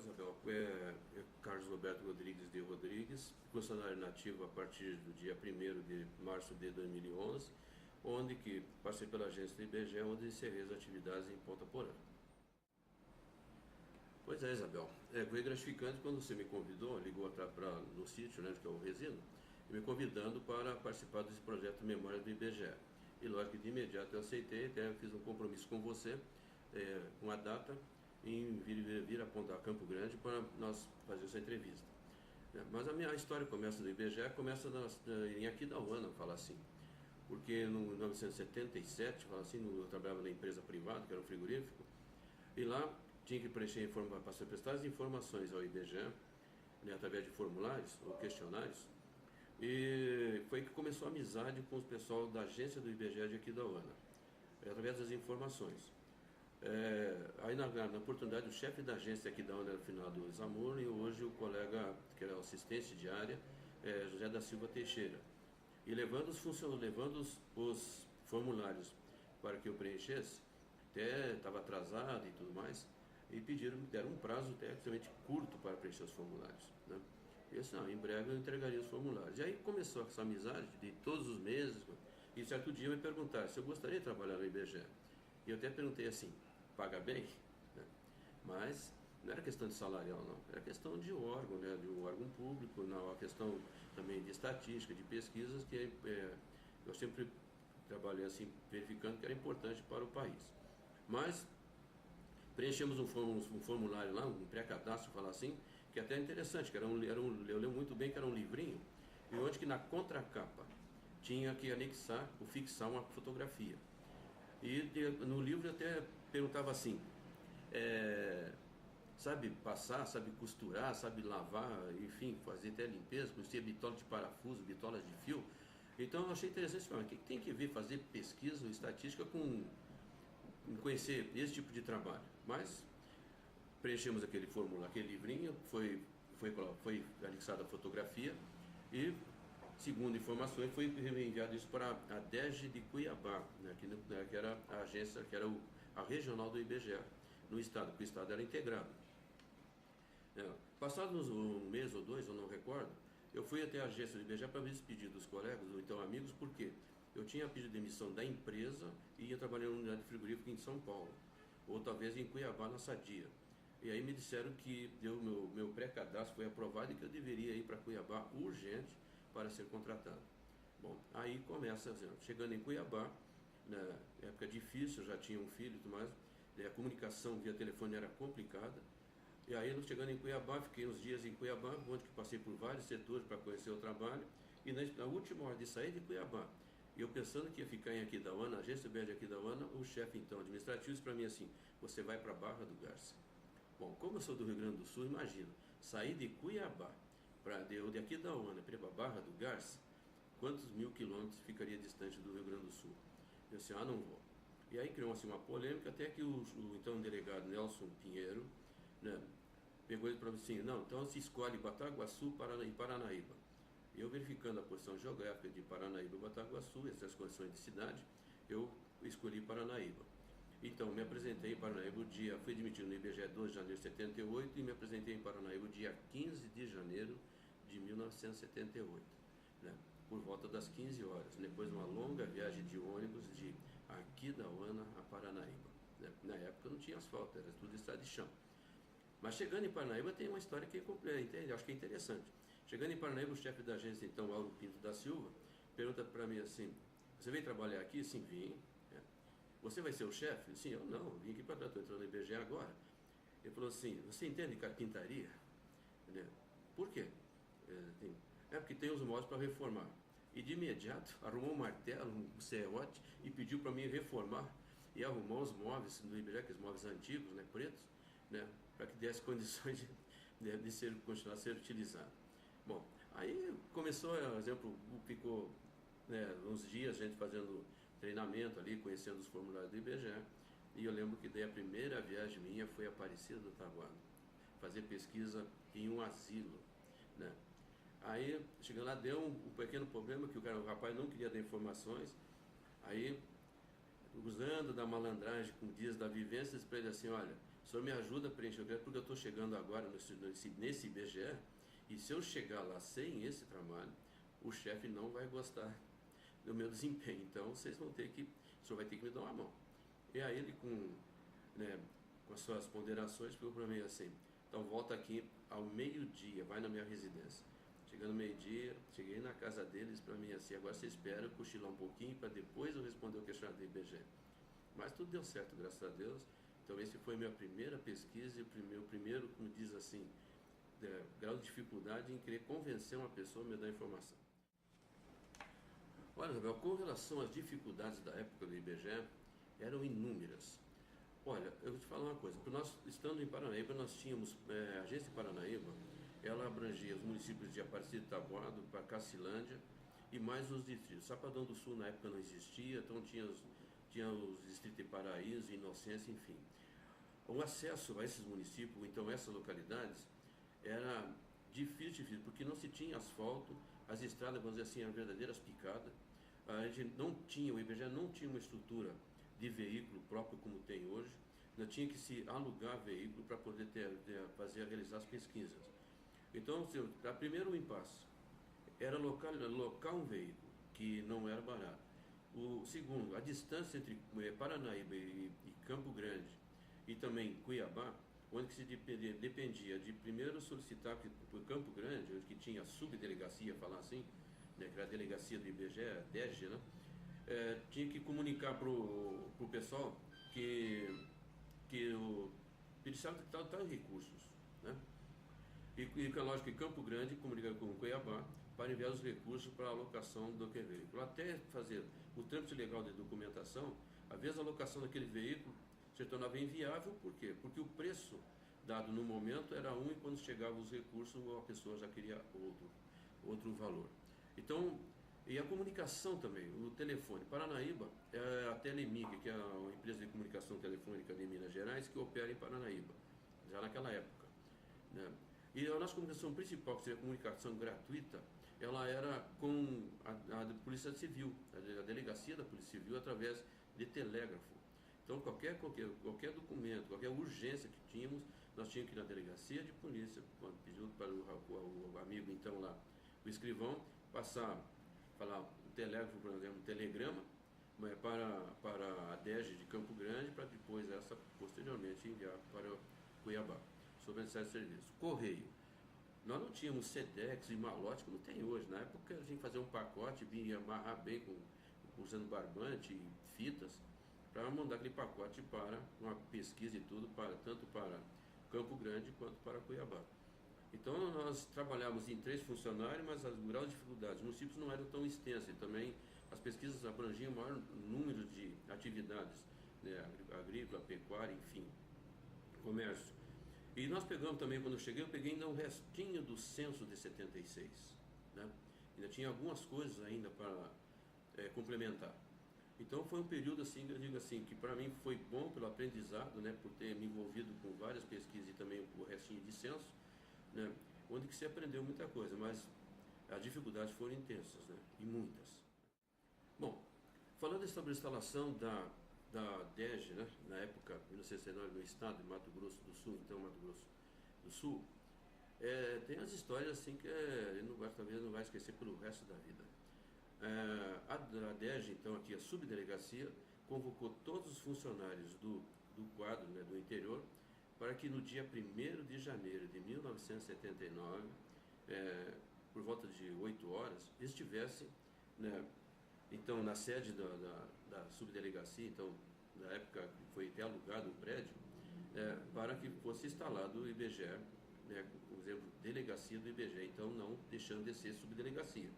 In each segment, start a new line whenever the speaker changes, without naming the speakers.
Isabel, Carlos Roberto Rodrigues de Rodrigues, funcionário nativo a partir do dia 1º de março de 2011, onde que passei pela agência do IBGE, onde encerrei as atividades em Ponta Porã. Pois é, Isabel, foi gratificante quando você me convidou, ligou no sítio, né, que é o Resino, e me convidando para participar desse projeto Memória do IBGE. E lógico que de imediato eu aceitei, até fiz um compromisso com você, com a data, em vir a Campo Grande para nós fazer essa entrevista. Mas a minha história começa no IBGE, começa em Aquidauana, falar assim, porque em 1977, fala assim, eu trabalhava na empresa privada, que era um frigorífico, e lá tinha que preencher para prestar as informações ao IBGE, né, através de formulários ou questionários, e foi que começou a amizade com o pessoal da agência do IBGE de Aquidauana, através das informações. Aí na oportunidade o chefe da agência aqui da ONU era o finado Zamor, e hoje o colega que era assistente de área, José da Silva Teixeira, e levando os formulários para que eu preenchesse, até estava atrasado e tudo mais, e deram um prazo até extremamente curto para preencher os formulários, né? E assim, em breve eu entregaria os formulários. E aí começou essa amizade de todos os meses, e certo dia me perguntaram se eu gostaria de trabalhar no IBGE. E eu até perguntei assim, paga bem? Né? Mas não era questão de salarial, não. Era questão de órgão, né? De um órgão público, não, a questão também de estatística, de pesquisas, que eu sempre trabalhei assim, verificando que era importante para o país. Mas preenchemos um formulário lá, um pré-cadastro, falar assim, que até é interessante, que eu lembro muito bem que era um livrinho, e onde que na contracapa tinha que anexar ou fixar uma fotografia. E no livro até perguntava assim, sabe passar, sabe costurar, sabe lavar, enfim, fazer até limpeza, conhecer bitola de parafuso, bitolas de fio. Então eu achei interessante, o que tem que ver fazer pesquisa ou estatística com conhecer esse tipo de trabalho? Mas preenchemos aquele formulário, aquele livrinho, foi anexada a fotografia e, segundo informações, foi enviado isso para a DEG de Cuiabá, né, que era a agência, que era a regional do IBGE no estado, porque o estado era integrado. Passados um mês ou dois, eu não recordo, eu fui até a agência do IBGE para me despedir dos colegas, ou então amigos, porque eu tinha pedido demissão da empresa e ia trabalhar em uma unidade frigorífica em São Paulo, ou talvez em Cuiabá, na Sadia. E aí me disseram que meu pré-cadastro foi aprovado e que eu deveria ir para Cuiabá urgente para ser contratado. Bom, aí começa, chegando em Cuiabá, na época difícil, eu já tinha um filho e tudo mais, a comunicação via telefone era complicada. E aí, chegando em Cuiabá, fiquei uns dias em Cuiabá, onde que passei por vários setores para conhecer o trabalho, e na última hora de sair de Cuiabá, eu pensando que ia ficar em Aquidauana, a agência BR de Aquidauana, o chefe então administrativo disse para mim assim, você vai para Barra do Garça. Bom, como eu sou do Rio Grande do Sul, imagino, sair de Cuiabá, de Aquidauana para Barra do Garça, quantos mil quilômetros ficaria distante do Rio Grande do Sul? Eu disse, não vou. E aí criou assim, uma polêmica, até que o então delegado Nelson Pinheiro, né, pegou ele para mim assim, não, então se escolhe Bataguaçu e Paranaíba. Eu verificando a posição geográfica de Paranaíba e Bataguaçu, essas condições de cidade, eu escolhi Paranaíba. Então, me apresentei em Paranaíba fui admitido no IBGE 2 de janeiro de 78 e me apresentei em Paranaíba dia 15 de janeiro de 1978, né, por volta das 15 horas, depois de uma longa viagem de ônibus de Aquidauana a Paranaíba. Né. Na época não tinha asfalto, era tudo estrada de chão. Mas chegando em Paranaíba tem uma história que acho que é interessante. Chegando em Paranaíba, o chefe da agência, então, Auro Pinto da Silva, pergunta para mim assim, você veio trabalhar aqui? Sim, vim. Você vai ser o chefe? Sim, eu não, vim aqui para trás, estou entrando no IBGE agora. Ele falou assim, você entende carpintaria? Por quê? Porque tem os móveis para reformar. E de imediato arrumou um martelo, um serrote e pediu para mim reformar e arrumar os móveis do IBGE, aqueles móveis antigos, né, pretos, né, para que desse condições de continuar a ser utilizado. Bom, aí começou, por exemplo, ficou, né, uns dias a gente fazendo treinamento ali, conhecendo os formulários do IBGE, e eu lembro que daí a primeira viagem minha foi a Aparecida do Taguado, fazer pesquisa em um asilo, né. Aí, chegando lá, deu um pequeno problema, que o rapaz não queria dar informações, aí, usando da malandragem, com dias da vivência, disse para ele assim, olha, o senhor me ajuda a preencher o crédito porque eu estou chegando agora nesse IBGE e se eu chegar lá sem esse trabalho, o chefe não vai gostar do meu desempenho, então vocês vão ter que, o senhor vai ter que me dar uma mão. E aí ele com as suas ponderações, ficou para mim assim, então volta aqui ao meio-dia, vai na minha residência. Chegando meio-dia, cheguei na casa deles, para mim assim, agora você espera eu cochilar um pouquinho para depois eu responder o questionário do IBGE. Mas tudo deu certo, graças a Deus. Então esse foi minha primeira pesquisa e o meu primeiro, como diz assim, grau de dificuldade em querer convencer uma pessoa a me dar informação. Olha, Isabel, com relação às dificuldades da época do IBGE, eram inúmeras. Olha, eu vou te falar uma coisa, nós, estando em Paranaíba, nós tínhamos, a agência de Paranaíba, ela abrangia os municípios de Aparecida, Taboado, Cacilândia e mais os distritos. Chapadão do Sul na época não existia, então tinha os distritos de Paraíso, Inocência, enfim. O acesso a esses municípios, então essas localidades, era difícil, porque não se tinha asfalto, as estradas, vamos dizer assim, eram verdadeiras picadas, a gente não tinha, o IBGE não tinha uma estrutura de veículo próprio como tem hoje, ainda tinha que se alugar veículo para poder realizar as pesquisas. Então, a primeiro impasse era alocar um veículo, que não era barato. O segundo, a distância entre Paranaíba e Campo Grande e também Cuiabá, onde que se dependia de primeiro solicitar por Campo Grande, onde que tinha a subdelegacia, falar assim, né, que era a delegacia do IBGE, a DEG, né? Tinha que comunicar para o pessoal que o precisava de tal recursos, né? E lógico que Campo Grande comunica com Cuiabá para enviar os recursos para a alocação do veículo. Até fazer o trâmite legal de documentação, às vezes a alocação daquele veículo se tornava inviável, por quê? Porque o preço dado no momento era um e quando chegavam os recursos a pessoa já queria outro valor. Então, e a comunicação também, o telefone. Paranaíba é a Telemig, que é uma empresa de comunicação telefônica de Minas Gerais, que opera em Paranaíba, já naquela época, né? E a nossa comunicação principal, que seria a comunicação gratuita, ela era com a Polícia Civil, a delegacia da Polícia Civil, através de telégrafo. Então, qualquer documento, qualquer urgência que tínhamos, nós tínhamos que ir na delegacia de polícia, pediu para o amigo, então, lá, o escrivão, falar um telégrafo, por exemplo, um telegrama, para a DEG de Campo Grande, para depois posteriormente, enviar para Cuiabá, sobre a necessidade de serviço. Correio. Nós não tínhamos Sedex e malote como tem hoje. Na época a gente fazia um pacote, vinha amarrar bem usando barbante e fitas, para mandar aquele pacote para uma pesquisa e tudo, tanto para Campo Grande quanto para Cuiabá. Então nós trabalhávamos em 3 funcionários, mas o grau de dificuldade, os municípios não eram tão extensos e também as pesquisas abrangiam o maior número de atividades, né, agrícola, pecuária, enfim, comércio. E nós pegamos também, quando eu cheguei, eu peguei ainda um restinho do censo de 76, né? Ainda tinha algumas coisas ainda para complementar. Então foi um período assim, eu digo assim, que para mim foi bom pelo aprendizado, né, por ter me envolvido com várias pesquisas e também o restinho de censo, né, onde que se aprendeu muita coisa, mas as dificuldades foram intensas, né, e muitas. Bom, falando sobre a instalação da DEG, né, na época, 1969, no estado de Mato Grosso do Sul, então Mato Grosso do Sul, tem as histórias assim que ele talvez não vai esquecer pelo resto da vida. A DEG, então aqui a subdelegacia, convocou todos os funcionários do quadro, né, do interior, para que no dia 1º de janeiro de 1979, por volta de 8 horas, estivessem, né, então, na sede da subdelegacia, então, na época foi até alugado o prédio, para que fosse instalado o IBGE, né, por exemplo, delegacia do IBGE, então não deixando de ser subdelegacia.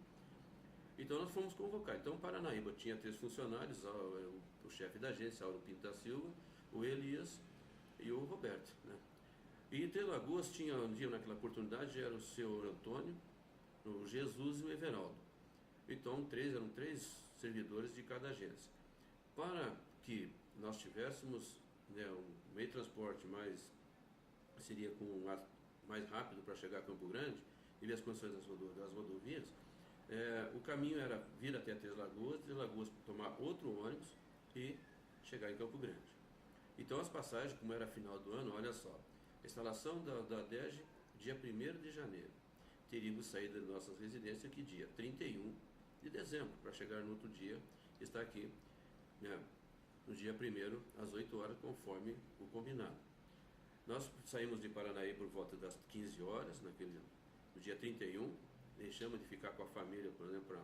Então nós fomos convocar. Então Paranaíba tinha 3 funcionários, o chefe da agência, Auro Pinto da Silva, o Elias e o Roberto, né? E entre Lagoas tinha um dia naquela oportunidade, era o seu Antônio, o Jesus e o Everaldo. Então eram 3 servidores de cada agência. Para que nós tivéssemos, né, um meio de transporte seria mais rápido para chegar a Campo Grande e ver as condições das rodovias, o caminho era vir até Três Lagoas tomar outro ônibus e chegar em Campo Grande. Então as passagens, como era final do ano, olha só, a instalação da DEG, dia 1º de janeiro. Teríamos saído das nossas residências aqui dia 31 de dezembro, para chegar no outro dia e estar aqui, né, no dia 1º, às 8 horas, conforme o combinado. Nós saímos de Paranaí por volta das 15 horas, no dia 31, deixamos de ficar com a família, por exemplo, para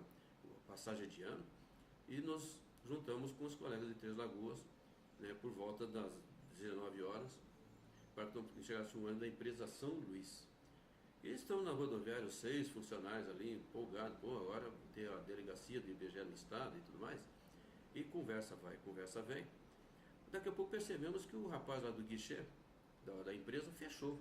passagem de ano, e nos juntamos com os colegas de Três Lagoas, né, por volta das 19 horas, para chegar a um ano da empresa São Luís. E estão na rodoviária, os 6 funcionários ali, empolgados, agora vou ter a delegacia do IBGE no estado e tudo mais. E conversa vai, conversa vem. Daqui a pouco percebemos que o rapaz lá do guichê, da empresa, fechou.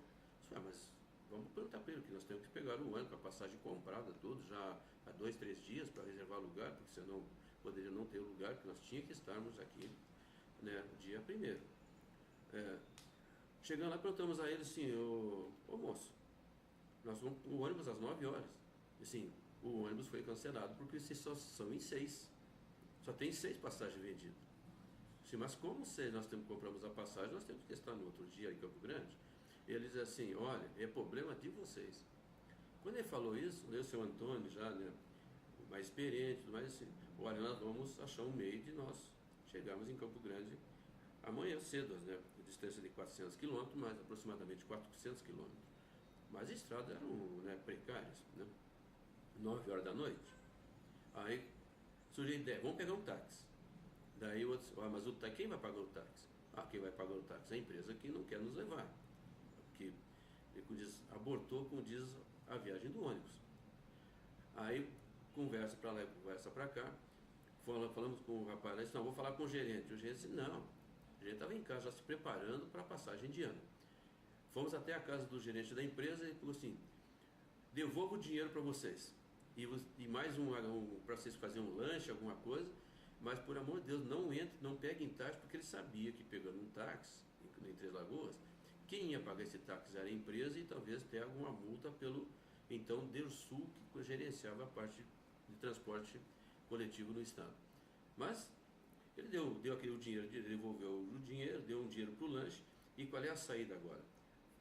Mas vamos perguntar para ele, que nós temos que pegar o ano com a passagem comprada, tudo, já há 2, 3 dias para reservar lugar, porque senão poderia não ter lugar, porque nós tínhamos que estarmos aqui, né, dia 1º. Chegando lá, perguntamos a ele assim, ô moço, nós vamos o ônibus às 9 horas. E sim, o ônibus foi cancelado porque vocês só são em 6. Só tem 6 passagens vendidas. Sim, mas como nós compramos a passagem, nós temos que estar no outro dia em Campo Grande. Ele diz assim, olha, é problema de vocês. Quando ele falou isso, o seu Antônio já, né, mais experiente, mas assim, olha, nós vamos achar um meio de nós chegarmos em Campo Grande amanhã cedo, né, distância de 400 quilômetros, mais aproximadamente 400 quilômetros. Mas as estradas eram, né, precárias, né? 9 horas da noite. Aí surgiu a ideia, vamos pegar um táxi. Daí o outro, mas quem vai pagar o táxi? Quem vai pagar o táxi? A empresa que não quer nos levar. Que abortou, como diz, a viagem do ônibus. Aí conversa para lá e conversa para cá. Falamos com o rapaz lá, disse, não, vou falar com o gerente. O gerente disse, não, o gerente estava em casa já se preparando para a passagem de ano. Fomos até a casa do gerente da empresa e ele falou assim, devolvo o dinheiro para vocês. E mais para vocês fazerem um lanche, alguma coisa, mas por amor de Deus, não entre, não peguem táxi, porque ele sabia que pegando um táxi em Três Lagoas, quem ia pagar esse táxi era a empresa e talvez ter alguma multa pelo então Dersul, que gerenciava a parte de transporte coletivo no estado. Mas ele deu aquele dinheiro, devolveu o dinheiro, deu um dinheiro para o lanche. E qual é a saída agora?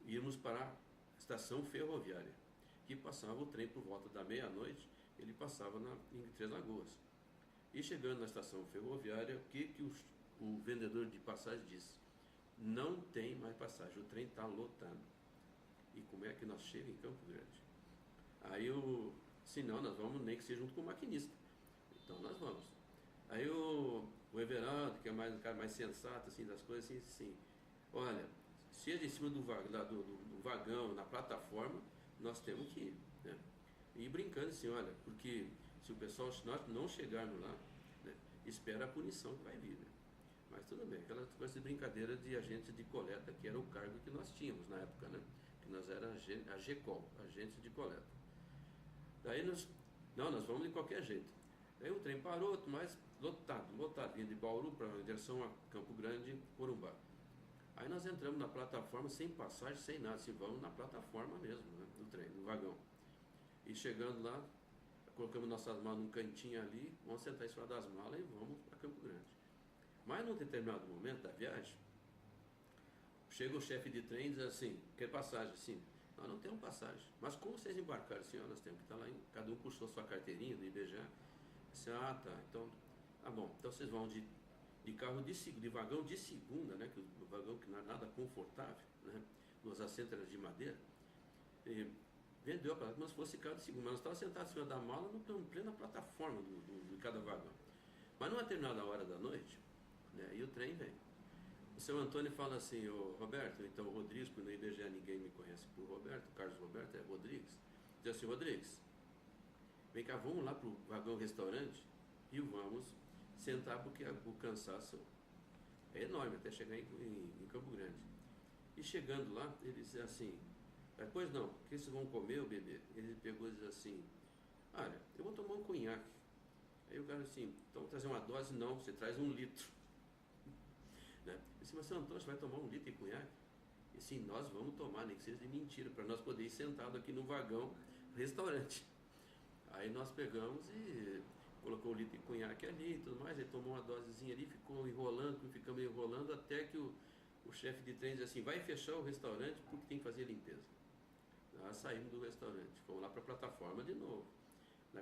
Irmos para a estação ferroviária, que passava o trem por volta da meia-noite, ele passava em Três Lagoas. E chegando na estação ferroviária, o que o vendedor de passagem disse? Não tem mais passagem, o trem está lotado. E como é que nós chegamos em Campo Grande? Aí se não, nós vamos nem que seja junto com o maquinista. Então nós vamos. Aí o Everaldo, que é um cara mais sensato assim, das coisas, assim, olha, se é de cima do vagão, na plataforma, nós temos que ir, né? E brincando assim, olha, porque se o pessoal, se nós não chegarmos lá, né, espera a punição que vai vir, né? Mas tudo bem, aquela coisa de brincadeira de agente de coleta, que era o cargo que nós tínhamos na época, né? Que nós era a GECOL, agente de coleta. Daí nós vamos de qualquer jeito. Daí o trem parou, mas lotado, vinha de Bauru para em direção a Campo Grande, Corumbá. Aí nós entramos na plataforma sem passagem, sem nada, assim, vamos na plataforma mesmo, né, do trem, no vagão. E chegando lá, colocamos nossas malas num cantinho ali, vamos sentar em cima das malas e vamos para Campo Grande. Mas num determinado momento da viagem, chega o chefe de trem e diz assim, quer passagem? Sim, nós não temos passagem. Mas como vocês embarcaram? Assim, nós temos que estar lá, cada um puxou sua carteirinha do IBGE. Assim, tá, então, bom, então vocês vão de carro de vagão de segunda, né, que o vagão que não é nada confortável, né, nos assentos eram de madeira, e vendeu para como se fosse carro de segunda, mas nós estávamos sentados em cima da mala no plena plataforma de cada vagão. Mas numa determinada hora da noite, né, e o trem vem. O seu Antônio fala assim, Roberto, então o Rodrigues, porque no IBGE ninguém me conhece por Roberto, Carlos Roberto é Rodrigues, diz assim, Rodrigues, vem cá, vamos lá para o vagão restaurante e vamos sentar, porque o cansaço é enorme até chegar em Campo Grande. E chegando lá, ele disse assim, pois não, o que vocês vão comer ou beber? Ele pegou e disse assim, olha, eu vou tomar um conhaque. Aí o cara assim, então vou trazer uma dose? Não, você traz 1 litro. Né? Eu disse, mas seu Antônio, você vai tomar 1 litro de conhaque? E sim, nós vamos tomar, nem que seja de mentira, para nós poder ir sentado aqui no vagão restaurante. Aí nós pegamos e colocou 1 litro de conhaque ali e tudo mais, ele tomou uma dosezinha ali, ficamos enrolando até que o chefe de trem diz assim, vai fechar o restaurante porque tem que fazer limpeza. Nós saímos do restaurante, fomos lá para a plataforma de novo.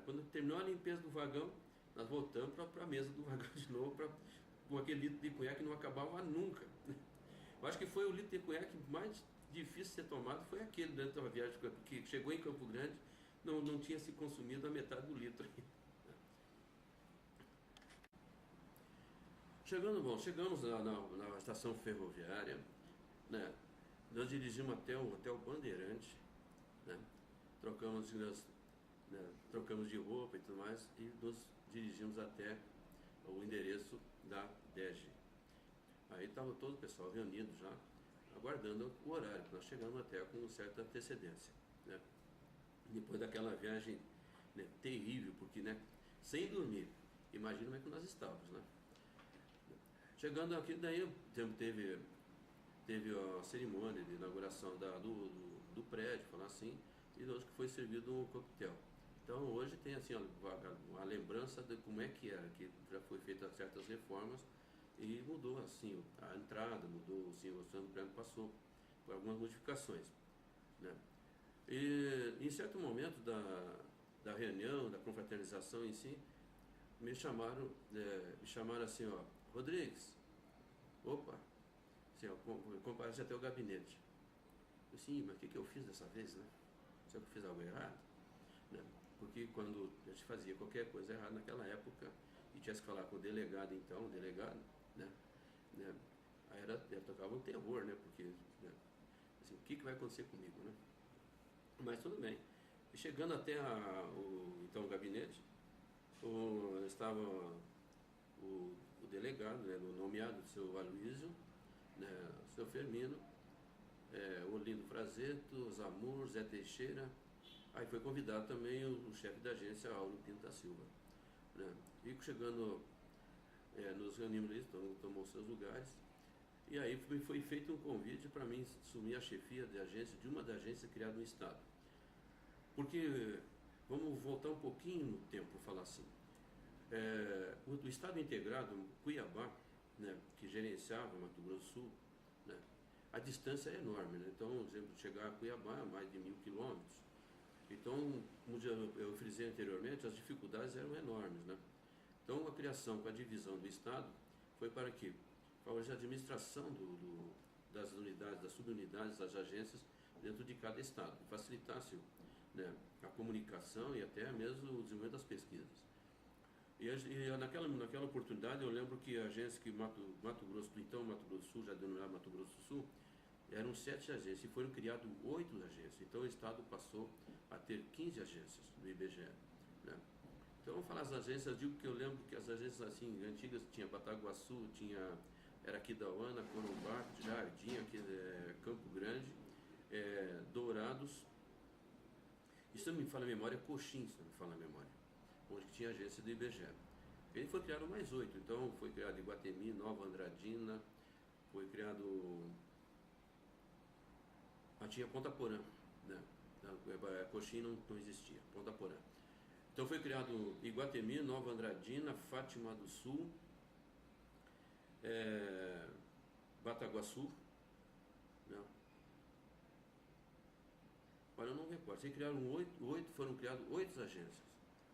Quando terminou a limpeza do vagão, nós voltamos para a mesa do vagão de novo, com aquele litro de conhaque que não acabava nunca. Eu acho que foi o litro de conhaque mais difícil de ser tomado, foi aquele durante a viagem, que chegou em Campo Grande, não tinha se consumido a metade do litro. Chegamos na estação ferroviária, né? Nós dirigimos até o Hotel Bandeirante, né? Trocamos de roupa e tudo mais e nos dirigimos até o endereço da DEG. Aí estava todo o pessoal reunido já, aguardando o horário, nós chegamos até com certa antecedência, né? Depois daquela viagem, né, terrível, porque, né, sem dormir, imagina como é que nós estávamos, né? Chegando aqui, daí teve a cerimônia de inauguração do prédio, falar assim, e hoje que foi servido um coquetel. Então hoje tem assim a lembrança de como é que era, que já foi feita certas reformas e mudou assim a entrada, mudou assim, o Oceano Branco passou por algumas modificações, né? E em certo momento da reunião, da confraternização em si, me chamaram assim, ó, Rodrigues, opa, assim, ó, comparece até o gabinete. Eu, sim, mas o que eu fiz dessa vez, né? Será que eu fiz algo errado? Né? Porque quando a gente fazia qualquer coisa errada naquela época e tivesse que falar com o delegado, então, o delegado, né? Aí tocava um terror, né? Porque, né? Assim, o que vai acontecer comigo, né? Mas tudo bem. E chegando até o gabinete, estava o delegado, né, o nomeado, o seu Aloysio, né, o seu Firmino, Olindo Frazeto, Zamur, Zé Teixeira. Aí foi convidado também o chefe da agência, Auro Pinto da Silva, né? E chegando, nos reunimos ali, tomou seus lugares. E aí foi feito um convite para mim assumir a chefia de uma das agências criada no Estado. Porque, vamos voltar um pouquinho no tempo, falar assim, o Estado integrado, Cuiabá, né, que gerenciava Mato Grosso do Sul, né, a distância é enorme, né? Então, por exemplo, chegar a Cuiabá, mais de 1000 quilômetros. Então, como eu frisei anteriormente, as dificuldades eram enormes, né? Então, a criação com a divisão do Estado foi para quê? Para a administração das unidades, das subunidades, das agências dentro de cada Estado, que facilitasse, né, a comunicação e até mesmo o desenvolvimento das pesquisas. E naquela oportunidade eu lembro que a agência que Mato Grosso do Sul, já denominado Mato Grosso do Sul, eram 7 agências e foram criadas 8 agências. Então o Estado passou a ter 15 agências do IBGE, né? Então vamos falar das agências, eu digo que eu lembro que as agências assim, antigas tinha Bataguaçu, era Aquidauana, Corumbá, Jardim, aqui, Campo Grande, Dourados, e se não me fala a memória, Coxim, se não me fala a memória, onde tinha agência do IBGE. Ele foi criado mais 8, então foi criado Iguatemi, Nova Andradina, foi criado... tinha Ponta Porã, né? Coxim não existia, Ponta Porã. Então foi criado Iguatemi, Nova Andradina, Fátima do Sul, Bataguaçu, né? Olha, eu não recordo. Foram criadas 8 agências.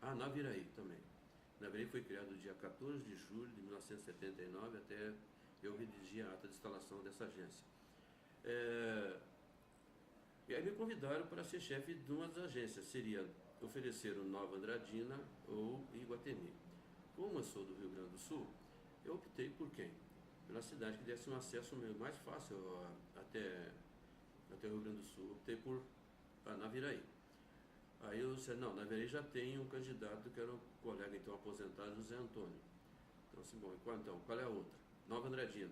Naviraí também. Naviraí foi criado dia 14 de julho de 1979, até eu redigir a ata de instalação dessa agência. E aí me convidaram para ser chefe de uma das agências. Seria oferecer o Nova Andradina ou Iguatemi. Como eu sou do Rio Grande do Sul, eu optei por quem? Pela cidade que desse um acesso mais fácil até o Rio Grande do Sul. Optei por Naviraí. Aí eu disse, não, Naviraí já tem um candidato que era um colega então aposentado, José Antônio. Então assim, bom, qual é a outra? Nova Andradina.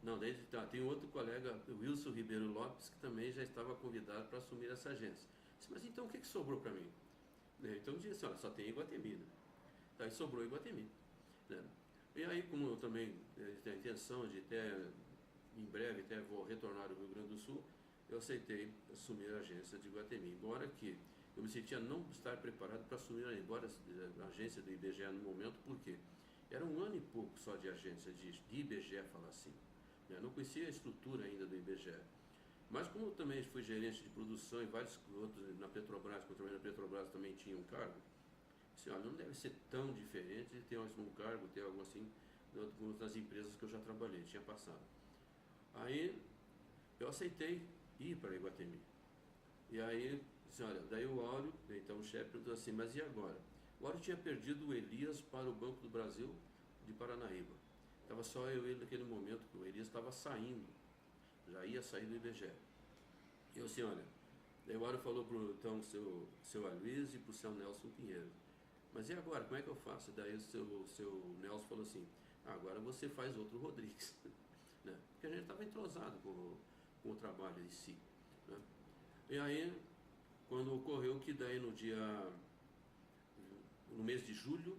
Não, daí tem outro colega, o Wilson Ribeiro Lopes, que também já estava convidado para assumir essa agência. Disse, mas então o que sobrou para mim? Então eu disse assim, olha, só tem Iguatemi, né? Daí sobrou Iguatemi, né? E aí, como eu também tenho a intenção de em breve vou retornar ao Rio Grande do Sul, eu aceitei assumir a agência de Iguatemi, embora que eu me sentia não estar preparado para assumir a agência do IBGE no momento, porque era um ano e pouco só de agência de IBGE, falar assim. né? Não conhecia a estrutura ainda do IBGE. Mas como eu também fui gerente de produção e vários outros na Petrobras, quando eu trabalhei na Petrobras também tinha um cargo, disse, olha, não deve ser tão diferente de ter um cargo, ter algo assim, das empresas que eu já trabalhei, tinha passado. Aí eu aceitei ir para Iguatemi. E aí, disse, olha, daí o Áureo, então o chefe, perguntou assim, mas e agora? O Áureo tinha perdido o Elias para o Banco do Brasil de Paranaíba. Estava só eu e ele naquele momento, que o Elias estava saindo, já ia sair do IBGE. E eu assim, olha, daí o Áureo falou para então, seu Aloysio e para o seu Nelson Pinheiro, mas e agora, como é que eu faço? Daí o seu Nelson falou assim, agora você faz outro Rodrigues, né? Porque a gente estava entrosado com o trabalho em si, né? E aí, quando ocorreu que daí no mês de julho,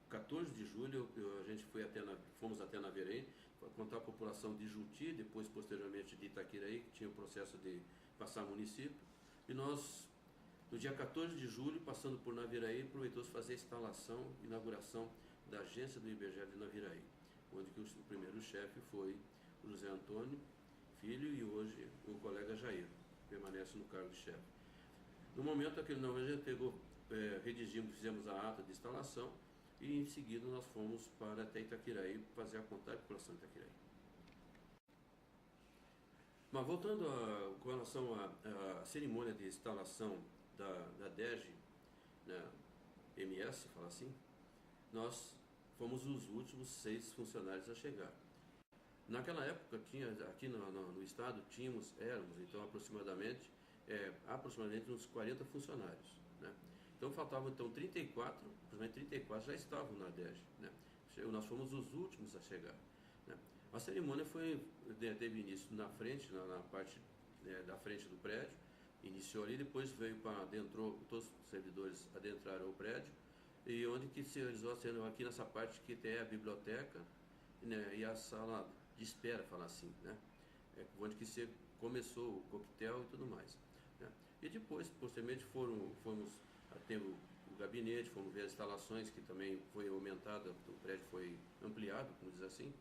14 de julho, a gente fomos até Naviraí, para contar a população de Juti, depois posteriormente de Itaquiraí, que tinha o processo de passar município, e nós, no dia 14 de julho, passando por Naviraí, aproveitou-se fazer a instalação, inauguração da agência do IBGE de Naviraí, onde que o primeiro chefe foi o José Antônio Filho e hoje o colega Jair, permanece no cargo de chefe. No momento aquele não, a gente pegou, redigimos, fizemos a ata de instalação e em seguida nós fomos para até Itaquiraí fazer a contagem da população de Itaquiraí. Mas voltando com relação à cerimônia de instalação da DEG, né, MS, fala assim, nós fomos os últimos 6 funcionários a chegar. Naquela época, aqui no estado, éramos então aproximadamente uns 40 funcionários, né? Então faltavam então 34, aproximadamente 34 já estavam na DEG, né? Nós fomos os últimos a chegar, né? A cerimônia teve início na frente, na parte da frente do prédio, iniciou ali, depois veio todos os servidores adentraram o prédio, e onde que se realizou aqui nessa parte que tem a biblioteca, né, e a sala de espera, falar assim, né? Onde que se começou o coquetel e tudo mais, né? E depois, posteriormente, fomos até o gabinete, fomos ver as instalações, que também foi aumentada, o prédio foi ampliado, como diz assim,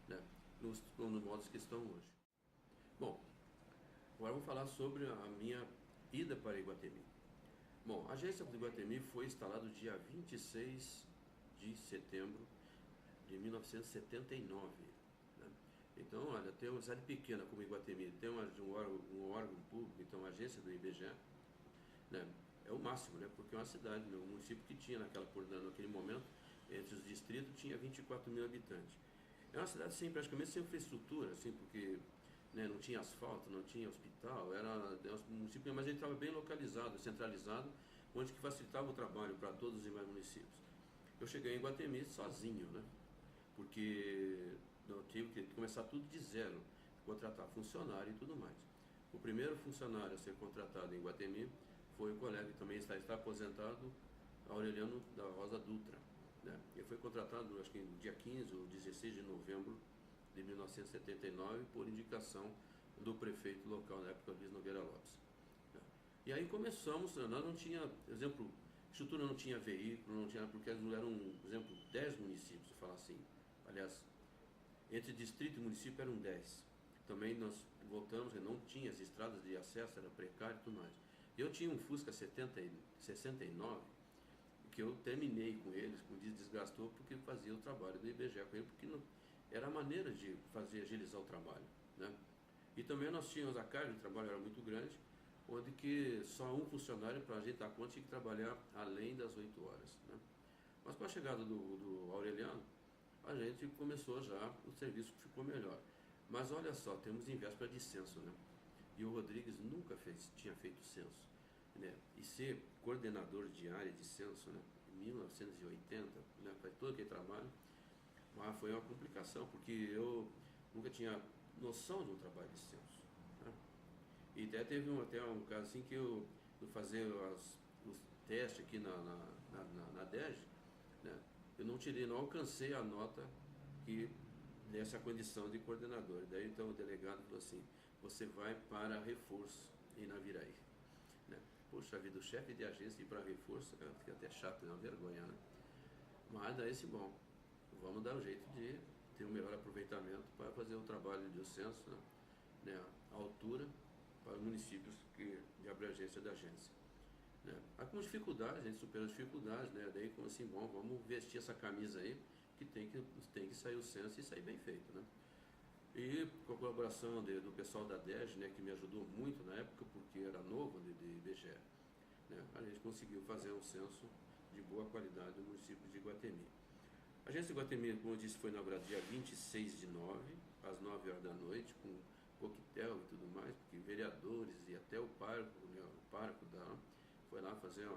né? Nos modos que estão hoje. Bom, agora vou falar sobre a minha ida para Iguatemi. Bom, a agência do Iguatemi foi instalada dia 26 de setembro de 1979. Né? Então, olha, tem uma cidade pequena como Iguatemi, tem um órgão público, então a agência do IBGE, né? É o máximo, né? Porque é uma cidade, né? Um município que tinha naquele momento, entre os distritos, tinha 24 mil habitantes. É uma cidade praticamente sem infraestrutura, assim, porque, né, não tinha asfalto, não tinha hospital, era um município, mas ele estava bem localizado, centralizado, onde que facilitava o trabalho para todos os demais municípios. Eu cheguei em Iguatemi sozinho, né? Porque eu tive que começar tudo de zero, contratar funcionário e tudo mais. O primeiro funcionário a ser contratado em Iguatemi foi o colega que também está aposentado, Aureliano da Rosa Dutra, né? Ele foi contratado, acho que no dia 15 ou 16 de novembro de 1979, por indicação do prefeito local, na época, Luiz Nogueira Lopes. E aí começamos, nós não tinha, exemplo, estrutura não tinha veículo, não tinha, porque eram, por exemplo, 10 municípios, se falar assim. Aliás, entre distrito e município eram 10. Também nós voltamos, não tinha as estradas de acesso, era precário e tudo mais. Eu tinha um Fusca 69, que eu terminei com eles, como diz, desgastou, porque fazia o trabalho do IBGE com ele, porque não, era a maneira de fazer agilizar o trabalho, né? E também nós tínhamos a carga de trabalho, era muito grande, onde que só um funcionário para ajeitar a conta tinha que trabalhar além das 8 horas, né? Mas com a chegada do Aureliano, a gente começou já, o serviço ficou melhor. Mas olha só, temos em véspera de censo, né? E o Rodrigues nunca tinha feito censo, né? E ser coordenador de área de censo, né? Em 1980, né? Faz todo aquele trabalho, mas foi uma complicação, porque eu nunca tinha noção de um trabalho de censo, né? E até teve até um caso assim que eu fazer os testes aqui na DEG, né? Eu não alcancei a nota que desse a condição de coordenador. Daí então o delegado falou assim, você vai para reforço em Naviraí, né? Poxa vida, o chefe de agência ir para reforço, cara, fica até chato, é uma vergonha, né? Mas daí bom, vamos dar um jeito de ter um melhor aproveitamento para fazer o trabalho de censo, né, à altura para os municípios de abrangência da agência. Né. Algumas dificuldades, a gente supera as dificuldades, né, daí como assim, bom, vamos vestir essa camisa aí, que tem que sair o censo e sair bem feito, né. E com a colaboração do pessoal da DERJ, né, que me ajudou muito na época, porque era novo de IBGE, né, a gente conseguiu fazer um censo de boa qualidade no município de Iguatemi. A agência de Iguatemi, como eu disse, foi inaugurada dia 26/9, às 9 horas da noite, com coquetel e tudo mais, porque vereadores e até o pároco, né, foi lá fazer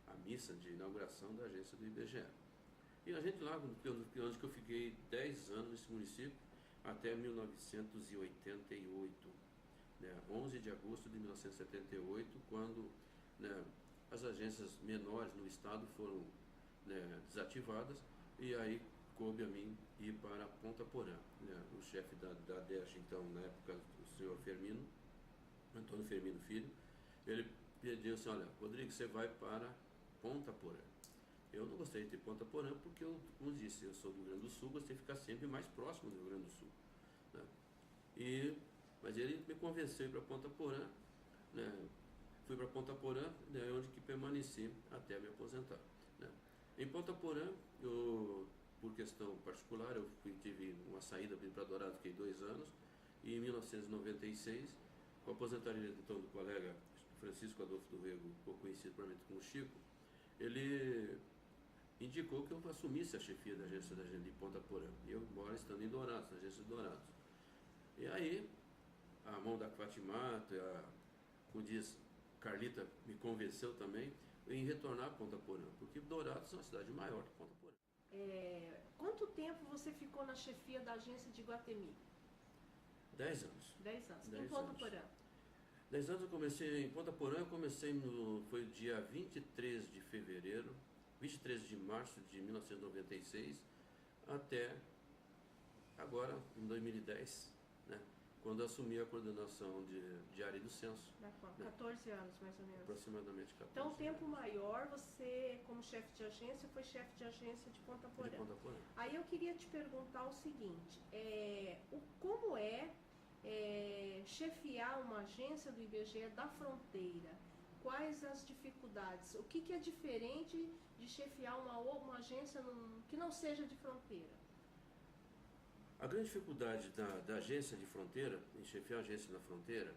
a missa de inauguração da agência do IBGE. E a gente lá, onde que eu fiquei 10 anos nesse município, até 1988, né, 11 de agosto de 1978, quando, né, as agências menores no estado foram, né, desativadas, e aí coube a mim ir para Ponta Porã. Né, o chefe da DERJ, então, na época, o senhor Firmino, Antônio Firmino Filho, ele pediu assim, olha, Rodrigo, você vai para Ponta Porã. Eu não gostei de ter Ponta Porã porque, como disse, eu sou do Rio Grande do Sul, gostei de ficar sempre mais próximo do Rio Grande do Sul. Né? Mas ele me convenceu para Ponta Porã, né? Fui para Ponta Porã, né, onde que permaneci até me aposentar. Né? Em Ponta Porã, por questão particular, tive uma saída para Dourados, fiquei 2 anos, e em 1996, com a aposentadoria então, do colega Francisco Adolfo do Rego, um pouco conhecido provavelmente como Chico, ele indicou que eu assumisse a chefia da agência de Ponta Porã. E eu moro estando em Dourados, na agência de Dourados. E aí, a mão da Fatimato, como diz, Carlita me convenceu também em retornar a Ponta Porã, porque Dourados é uma cidade maior que Ponta Porã.
Quanto tempo você ficou na chefia da agência de Iguatemi?
10 anos.
10 anos.
10
em Ponta
anos.
Porã?
10 anos eu comecei em Ponta Porã, foi dia 23 de fevereiro, 23 de março de 1996, até agora, em 2010, né, quando assumi a coordenação de área do censo.
14 anos, mais ou menos.
Aproximadamente 14
Então, um tempo
anos.
maior, você, como chefe de agência, foi chefe de agência de Ponta Porã.
De Ponta Porã.
Aí eu queria te perguntar o seguinte, como chefiar uma agência do IBGE da fronteira? Quais as dificuldades? O que é diferente de chefiar uma agência que não seja de fronteira?
A grande dificuldade da agência de fronteira, em chefiar a agência na fronteira,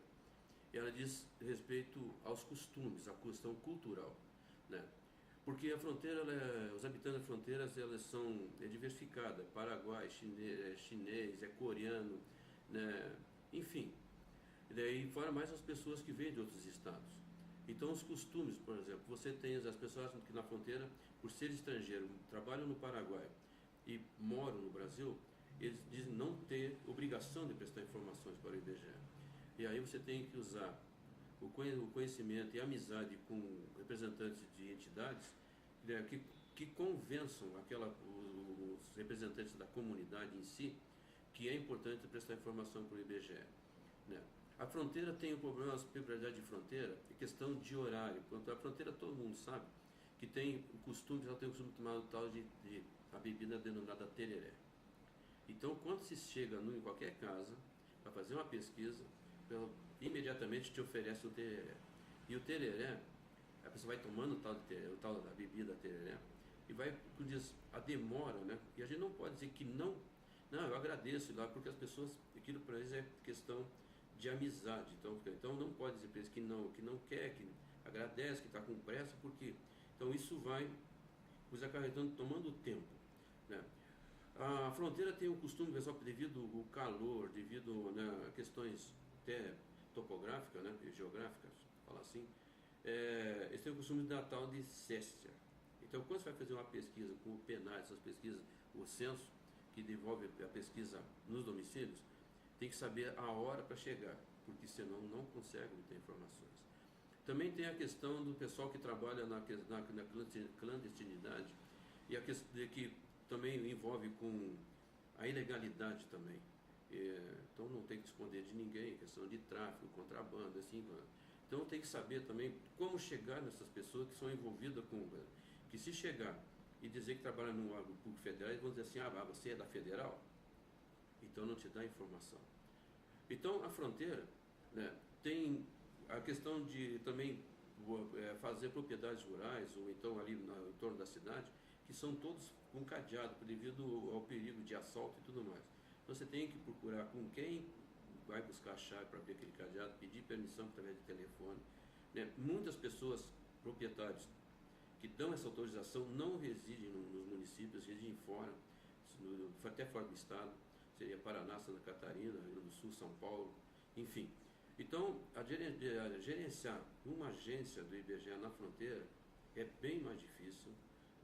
ela diz respeito aos costumes, à questão cultural, né? Porque a fronteira, os habitantes da fronteira, elas são diversificadas, Paraguai, chinês, coreano, né? Enfim, e daí fora mais as pessoas que vêm de outros estados. Então os costumes, por exemplo, você tem as pessoas que na fronteira, por ser estrangeiro, trabalham no Paraguai e moram no Brasil, eles dizem não ter obrigação de prestar informações para o IBGE. E aí você tem que usar o conhecimento e a amizade com representantes de entidades, né, que convençam os representantes da comunidade em si que é importante prestar informação para o IBGE. Né? A fronteira tem um problema, a peculiaridade de fronteira, é questão de horário. A fronteira todo mundo sabe que tem o costume, ela tem o costume de tomar o tal de a bebida denominada tereré. Então, quando se chega em qualquer casa para fazer uma pesquisa, imediatamente te oferece o tereré. E o tereré, a pessoa vai tomando o tal da bebida tereré, e vai, como diz, a demora, né? E a gente não pode dizer que não, eu agradeço lá, porque as pessoas, aquilo para eles é questão de amizade. Então não pode dizer para eles que não quer, que agradece, que está com pressa, porque então isso vai nos acarretando, tomando tempo, né? A fronteira tem o costume, pessoal, devido ao calor, devido, né, a questões até topográficas, né, e geográficas, falar assim, eles têm o costume da tal de céssia. Então, quando você vai fazer uma pesquisa com o PNAD, essas pesquisas, o censo, que desenvolve a pesquisa nos domicílios, tem que saber a hora para chegar, porque senão não consegue obter informações. Também tem a questão do pessoal que trabalha na clandestinidade, e a questão de que também envolve com a ilegalidade também. Então não tem que esconder de ninguém, questão de tráfico, contrabando, assim. Então tem que saber também como chegar nessas pessoas que são envolvidas com... Que se chegar e dizer que trabalha no órgão público federal, eles vão dizer assim, você é da federal? então não te dá informação. Então a fronteira, né, tem a questão de também fazer propriedades rurais ou então ali no entorno da cidade, que são todos com cadeado devido ao perigo de assalto e tudo mais. Então você tem que procurar com quem vai buscar a chave para abrir aquele cadeado, pedir permissão através de telefone, né? Muitas pessoas, proprietários, que dão essa autorização não residem nos municípios, residem fora, até fora do estado, seria Paraná, Santa Catarina, Rio Grande do Sul, São Paulo, enfim. Então, gerenciar uma agência do IBGE na fronteira é bem mais difícil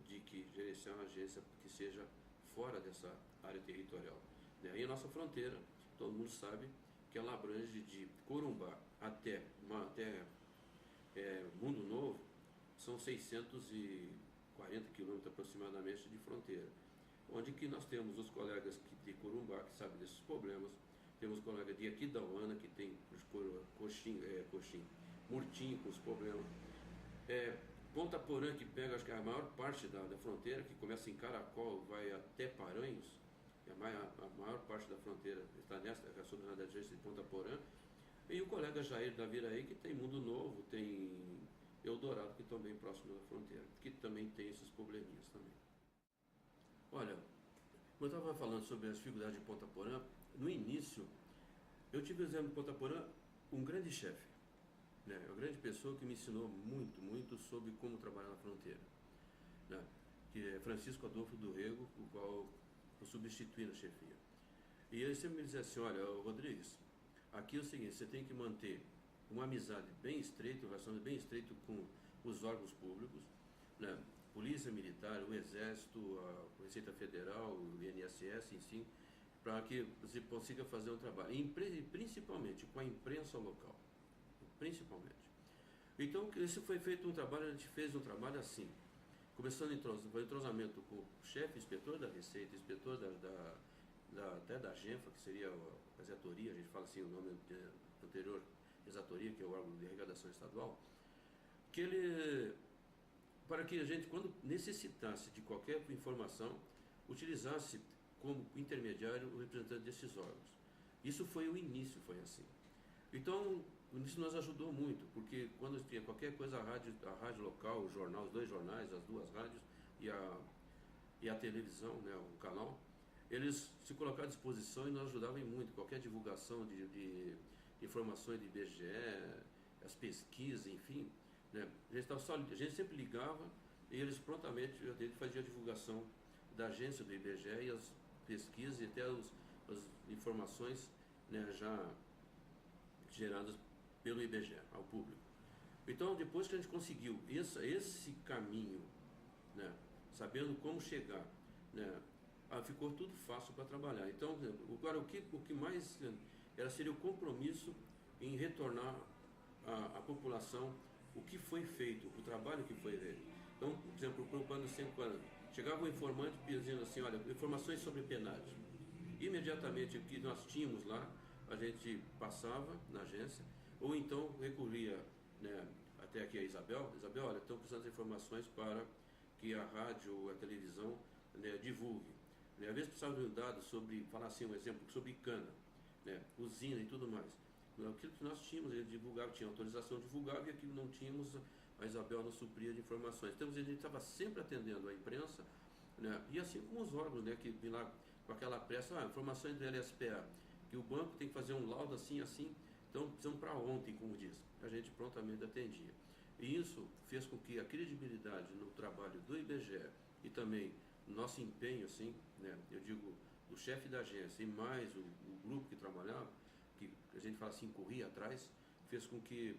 de que gerenciar uma agência que seja fora dessa área territorial. E a nossa fronteira, todo mundo sabe que ela abrange de Corumbá até Mundo Novo, são 640 quilômetros aproximadamente de fronteira, onde que nós temos os colegas de Corumbá que sabem desses problemas, temos colegas de Aquidauana que tem Murtinho com os problemas, Ponta Porã que pega acho que a maior parte da fronteira, que começa em Caracol, vai até Paranhos, a maior parte da fronteira está sob a agência de Ponta Porã, e o colega Jair da Viraí que tem Mundo Novo, tem Eldorado que estão bem próximo da fronteira, que também tem esses probleminhas também. Olha, quando eu estava falando sobre as dificuldades de Ponta Porã, no início, eu tive o exemplo de Ponta Porã, um grande chefe, né? Uma grande pessoa que me ensinou muito sobre como trabalhar na fronteira, né? Que é Francisco Adolfo do Rego, o qual eu substituí na chefia. E ele sempre me dizia assim, olha, Rodrigues, aqui é o seguinte, você tem que manter uma amizade bem estreita, um relacionamento bem estreito com os órgãos públicos, né? Polícia Militar, o Exército, a Receita Federal, o INSS, enfim, para que você consiga fazer um trabalho, e principalmente com a imprensa local, principalmente. Então, esse foi feito um trabalho, a gente fez um trabalho assim, começando o entrosamento com o chefe, inspetor da Receita, inspetor até da Genfa, que seria a exatoria, a gente fala assim o nome anterior, exatoria, que é o órgão de arrecadação estadual, para que a gente, quando necessitasse de qualquer informação, utilizasse como intermediário o representante desses órgãos. Isso foi o início, foi assim. Então, isso nos ajudou muito, porque quando tinha qualquer coisa, a rádio local, o jornal, os dois jornais, as duas rádios e a televisão, né, o canal, eles se colocaram à disposição e nos ajudavam muito. Qualquer divulgação de informações de IBGE, as pesquisas, enfim, né, a gente sempre ligava e eles prontamente faziam a divulgação da agência do IBGE e as pesquisas e até as informações, né, já geradas pelo IBGE ao público. Então, depois que a gente conseguiu esse caminho, né, sabendo como chegar, né, ficou tudo fácil para trabalhar. Então, agora o que mais seria o compromisso em retornar à população o que foi feito, o trabalho que foi feito. Então, por exemplo, preocupando sempre quando chegava um informante dizendo assim, olha, informações sobre penágio. Imediatamente o que nós tínhamos lá, a gente passava na agência, ou então recorria, né, até aqui a Isabel, olha, estão precisando de informações para que a rádio ou a televisão, né, divulgue. Né, às vezes precisava de um dado sobre, falar assim, um exemplo, sobre cana, né, usina e tudo mais. Aquilo que nós tínhamos, ele divulgava, tinha autorização, divulgava, e aquilo não tínhamos, a Isabel nos supria de informações. Então, a gente estava sempre atendendo a imprensa, né, e assim como os órgãos, né, que vêm lá com aquela pressa, informações do LSPA, que o banco tem que fazer um laudo assim, então precisam para ontem, como diz. A gente prontamente atendia. E isso fez com que a credibilidade no trabalho do IBGE e também nosso empenho, assim, né, eu digo, o chefe da agência e mais o grupo que trabalhava, que a gente fala assim, corria atrás, fez com que,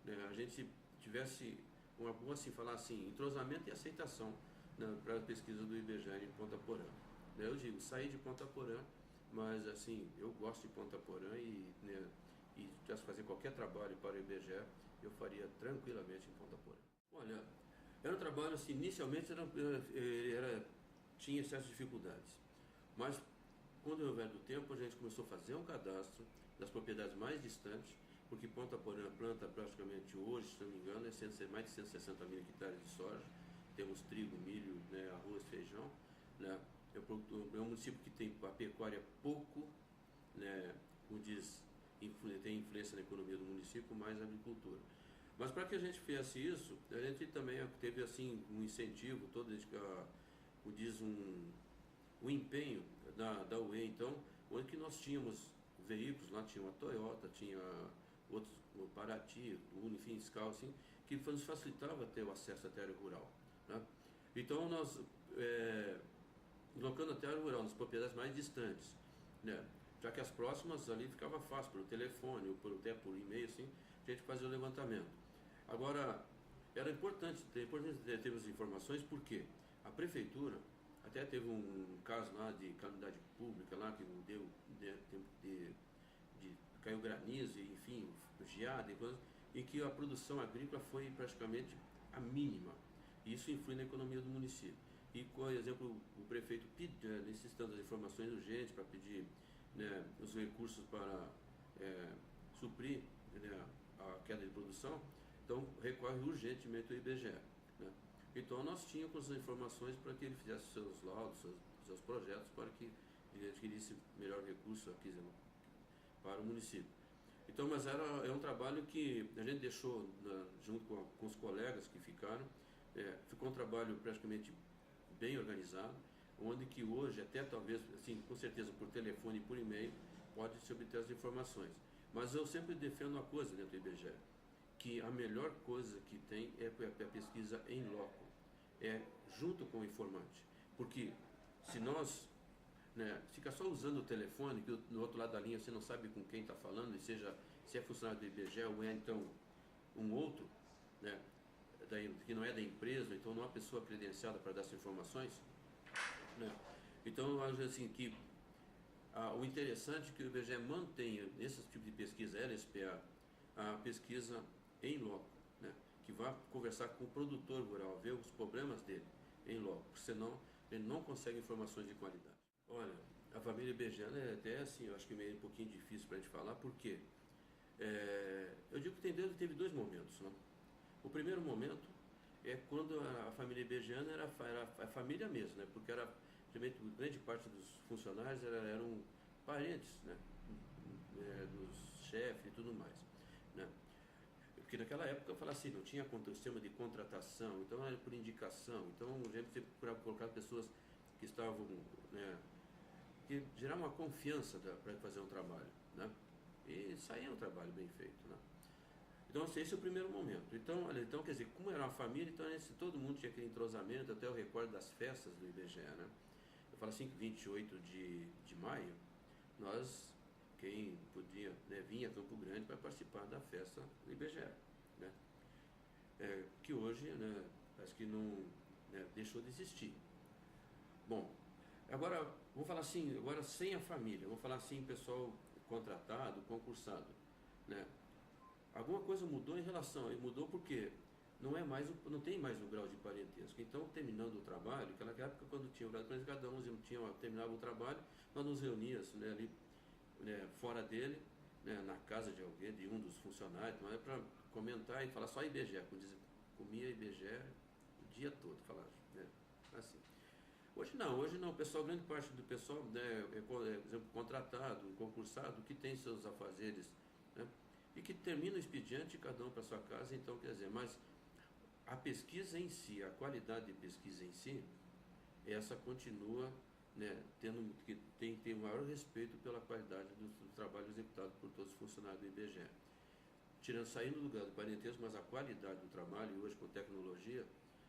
né, a gente tivesse uma boa, assim, falar assim, entrosamento e aceitação, né, para a pesquisa do IBGE em Ponta Porã. Eu digo, saí de Ponta Porã, mas assim, eu gosto de Ponta Porã e, né, e tivesse fazer qualquer trabalho para o IBGE, eu faria tranquilamente em Ponta Porã. Olha, era um trabalho assim, inicialmente tinha certas dificuldades, mas quando houver do tempo a gente começou a fazer um cadastro das propriedades mais distantes, porque Ponta Porã planta praticamente hoje, se não me engano, mais de 160 mil hectares de soja, temos trigo, milho, né, arroz, feijão, né, é um município que tem a pecuária pouco né, como diz, tem influência na economia do município, mais a agricultura. Mas para que a gente fizesse isso, a gente também teve assim um incentivo, todo, como diz, um empenho da UE, então, onde que nós tínhamos veículos, lá tinha uma Toyota, tinha outros, o Paraty, o enfim, Scal, assim, que nos facilitava ter o acesso à área rural, né? Então nós, colocando a área rural nas propriedades mais distantes, né? Já que as próximas ali ficava fácil, pelo telefone, ou até por e-mail, assim, a gente fazia o levantamento. Agora, era importante termos informações, porque a prefeitura, até teve um caso lá de calamidade pública, lá que deu tempo de caiu granizo, enfim, geada, em que a produção agrícola foi praticamente a mínima. E isso influi na economia do município. E, por exemplo, o prefeito necessitando das informações urgentes para pedir, né, os recursos para suprir, né, a queda de produção, então recorre urgentemente ao IBGE, né? Então nós tínhamos as informações para que ele fizesse seus laudos, seus projetos, para que ele adquirisse melhor recurso aqui para o município. Então, mas é um trabalho que a gente deixou junto com os colegas que ficaram, ficou um trabalho praticamente bem organizado, onde que hoje, até talvez, assim, com certeza por telefone e por e-mail, pode-se obter as informações. Mas eu sempre defendo uma coisa dentro do IBGE, que a melhor coisa que tem é a pesquisa em loco, junto com o informante. Porque se nós, né, fica só usando o telefone, que no outro lado da linha você não sabe com quem está falando, e seja se é funcionário do IBGE ou então um outro, né, que não é da empresa, então não é uma pessoa credenciada para dar essas informações, né? Então eu acho assim que o interessante é que o IBGE mantenha esse tipo de pesquisa, LSPA, a pesquisa em loco, né, que vá conversar com o produtor rural, ver os problemas dele em loco, senão ele não consegue informações de qualidade. Olha, a família IBGE é até assim, eu acho que meio um pouquinho difícil para a gente falar, porque eu digo que teve dois momentos, né? O primeiro momento é quando a família IBGE era a família mesmo, né? Porque grande parte dos funcionários eram parentes, né? Dos chefes e tudo mais, né? Porque naquela época eu falava assim, não tinha sistema de contratação, então era por indicação, então a gente sempre procurava colocar pessoas que estavam, né, que geravam uma confiança para fazer um trabalho, né? E saía um trabalho bem feito, né? Então, assim, esse é o primeiro momento. Então, quer dizer, como era uma família, então todo mundo tinha aquele entrosamento, até eu recordo das festas do IBGE, né? Eu falo assim que 28 de maio, quem podia, né, vinha a Campo Grande para participar da festa do IBGE, né? Que hoje, né, acho que não, né, deixou de existir. Bom, agora, vou falar assim, agora sem a família, vou falar assim, pessoal contratado, concursado, né? Alguma coisa mudou mudou porque não tem mais o grau de parentesco. Então, terminando o trabalho, naquela época, quando tinha o grau de parentesco, cada um terminava o trabalho, nós nos reuníamos, né, ali, né, fora dele, né, na casa de alguém, de um dos funcionários, para comentar e falar só IBGE, comia IBGE o dia todo, falar, né, assim. Hoje não, grande parte do pessoal, né, por exemplo, contratado, concursado, que tem seus afazeres, né, e que termina o expediente, cada um para sua casa, então, quer dizer, mas a pesquisa em si, a qualidade de pesquisa em si, essa continua, né, tem o maior respeito pela qualidade do trabalho executado por todos os funcionários do IBGE. Saindo do lugar do parentesco, mas a qualidade do trabalho, e hoje com tecnologia,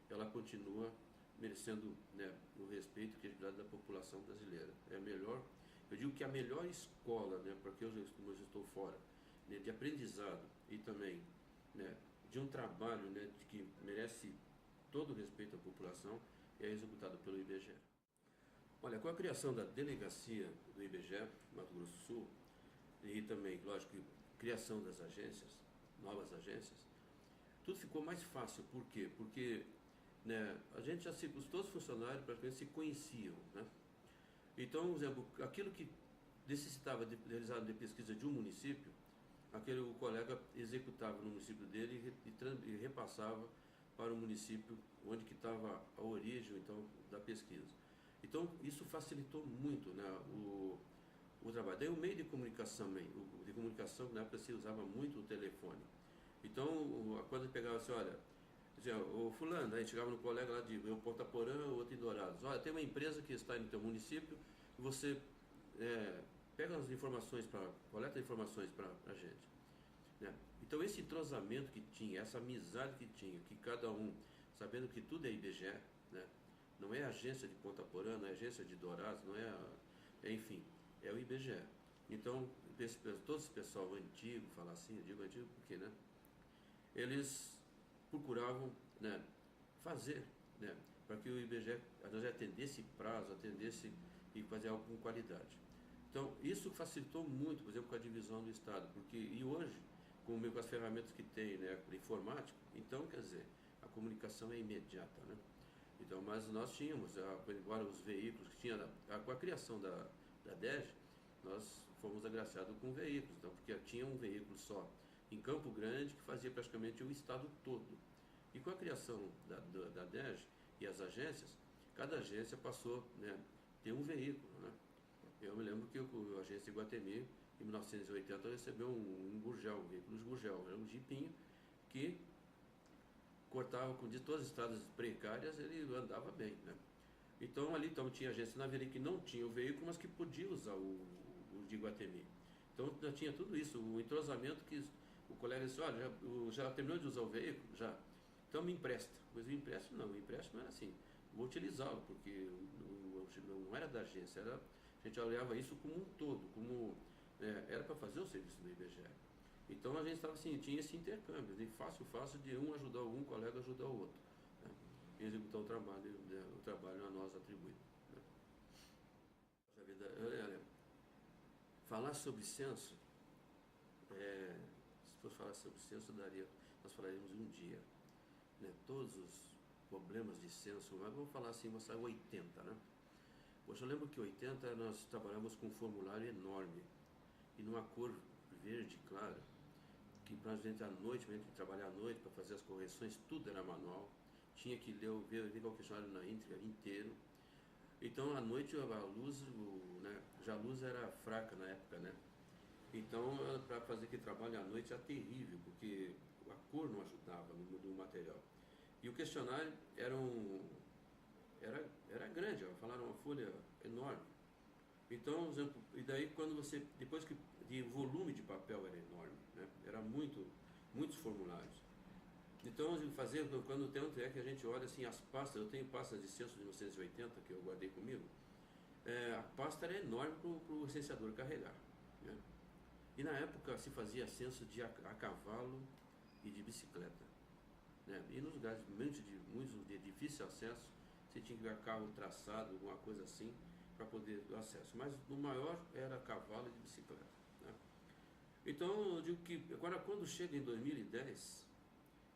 ela continua merecendo, né, o respeito e credibilidade da população brasileira. Eu digo que a melhor escola, né, porque eu estou fora, né, de aprendizado e também, né, de um trabalho, né, que merece todo o respeito à população, é executado pelo IBGE. Olha, com a criação da delegacia do IBGE, Mato Grosso do Sul, e também, lógico, criação das agências, novas agências, tudo ficou mais fácil. Por quê? Porque, né, todos os funcionários praticamente se conheciam, né? Então, por exemplo, aquilo que necessitava de realizar de pesquisa de um município, o colega executava no município dele e repassava para o município onde que estava a origem, então, da pesquisa. Então, isso facilitou muito, né, o trabalho. Daí o meio de comunicação também, de comunicação, na época se usava muito o telefone. Então, quando eu pegava assim, olha, dizia, o fulano, aí chegava no colega lá de Ponta Porã, outro em Dourados, olha, tem uma empresa que está no teu município, e você pega as informações, coleta informações para a gente. Né? Então esse entrosamento que tinha, essa amizade que tinha, que cada um, sabendo que tudo é IBGE, né? Não é agência de Ponta Porã, não é agência de Dourados, não é, enfim, é o IBGE. Então, todo esse pessoal antigo, falar assim, eu digo antigo porque, né? Eles procuravam, né, fazer, né, para que o IBGE atendesse prazo, atendesse e fazer algo com qualidade. Então, isso facilitou muito, por exemplo, com a divisão do Estado, porque, e hoje, com as ferramentas que tem, né, informática, então, quer dizer, a comunicação é imediata, né? Então, mas nós tínhamos, agora os veículos que tinha, com a criação da DEG, nós fomos agraciados com veículos, então, porque tinha um veículo só em Campo Grande que fazia praticamente o estado todo. E com a criação da DEG e as agências, cada agência passou, né, a ter um veículo, né? Eu me lembro que a agência Iguatemi, em 1980, recebeu um Gurgel, um veículo de Gurgel, era um jipinho que cortava de todas as estradas precárias, ele andava bem, né? Então ali tinha agência na Veri que não tinha o veículo, mas que podia usar o de Iguatemi. Então já tinha tudo isso, o entrosamento que o colega disse, olha, já terminou de usar o veículo? Já. Então me empresta. Mas o empréstimo não era assim, vou utilizá-lo, porque não era da agência, a gente olhava isso como um todo, como era para fazer o serviço do IBGE. Então a gente estava assim, tinha esse intercâmbio, de fácil de um ajudar um colega ajudar o outro, né? E executar o trabalho a nós atribuído. Né? Falar sobre censo, se fosse falar sobre censo, nós falaríamos um dia, né? Todos os problemas de censo, mas vamos falar assim, vamos falar 80, né? Poxa, eu lembro que 80 nós trabalhamos com um formulário enorme e numa cor verde clara, que para a gente à noite, a gente trabalhar à noite para fazer as correções, tudo era manual, tinha que ver o questionário na íntegra inteiro. Então à noite a luz, né, já a luz era fraca na época, né? Então para fazer aquele trabalho à noite era terrível, porque a cor não ajudava no material. E o questionário era grande, falaram uma folha enorme. Então, e daí quando você, depois que o volume de papel era enorme, né? Era muitos formulários. Então, quando tem que a gente olha assim as pastas, eu tenho pastas de censo de 1980 que eu guardei comigo, a pasta era enorme para o licenciador carregar, né? E na época se fazia censo a cavalo e de bicicleta, né? E nos lugares muito de difícil acesso, você tinha que ver carro traçado, alguma coisa assim, para poder ter acesso. Mas o maior era cavalo e de bicicleta, né? Então eu digo que agora quando chega em 2010,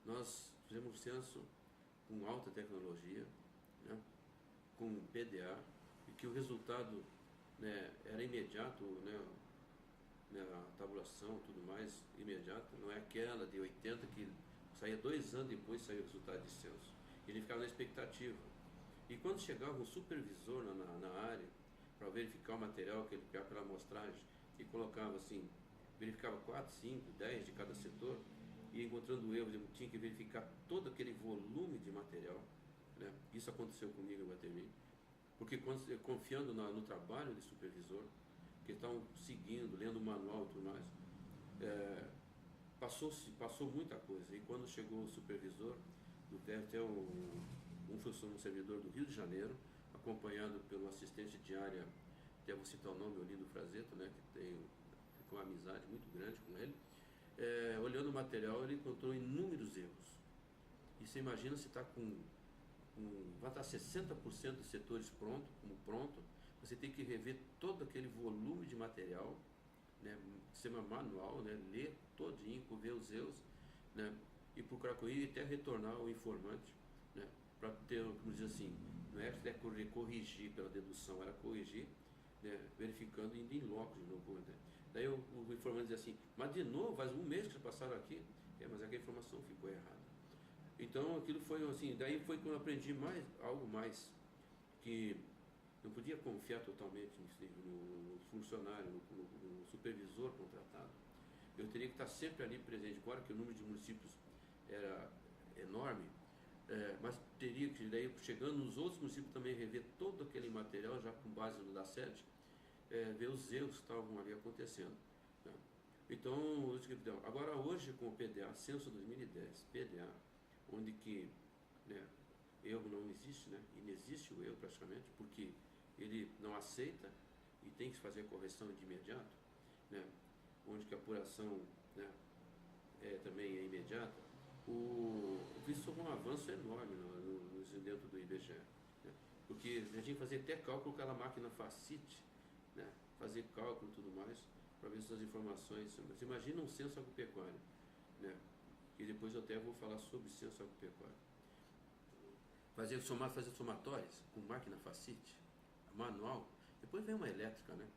nós fizemos censo com alta tecnologia, né, com PDA, e que o resultado, né, era imediato, né, a tabulação tudo mais imediato, não é aquela de 80 que saía 2 anos depois saiu o resultado de censo. Ele ficava na expectativa. E quando chegava um supervisor na área para verificar o material que ele pegava pela amostragem e colocava assim, verificava 4, 5, 10 de cada setor e encontrando erros, ele tinha que verificar todo aquele volume de material, né? Isso aconteceu comigo em Iguatemi, porque confiando no trabalho de supervisor, que estavam seguindo, lendo o manual e tudo mais, passou muita coisa. E quando chegou o supervisor, até um servidor do Rio de Janeiro, acompanhado pelo assistente de área, até vou citar o nome, o Lindo Frazeto, né, que tem uma amizade muito grande com ele, olhando o material, ele encontrou inúmeros erros. E você imagina se está vai estar 60% dos setores pronto, você tem que rever todo aquele volume de material, né, sistema manual, né, ler todinho, ver os erros, né, e procurar corrigir e até retornar ao informante, né, para ter, como diz assim, não é corrigir pela dedução, era corrigir, né, verificando e indo em loco de novo. Né. Daí o informante dizia assim, mas de novo, faz um mês que vocês passaram aqui, mas aquela informação ficou errada. Então aquilo foi assim, daí foi que eu aprendi algo mais, que não podia confiar totalmente no funcionário, no supervisor contratado. Eu teria que estar sempre ali presente. Claro que o número de municípios era enorme, mas teria que, daí, chegando nos outros municípios, também rever todo aquele material, já com base no da sede, ver os erros que estavam ali acontecendo. Né? Então, agora hoje com o PDA, Censo 2010, PDA, onde que, né, erro não existe, né? Inexiste o erro praticamente, porque ele não aceita e tem que fazer a correção de imediato, né? Onde que a apuração, né, também é imediata. Isso foi um avanço enorme dentro do IBGE, né? Porque a gente tinha que fazer até cálculo com aquela máquina Facit, né? Fazer cálculo e tudo mais, para ver se as informações... Você imagina um censo agropecuário, né? E depois eu até vou falar sobre censo agropecuário. Fazer somatórias com máquina Facit, manual, depois vem uma elétrica, né?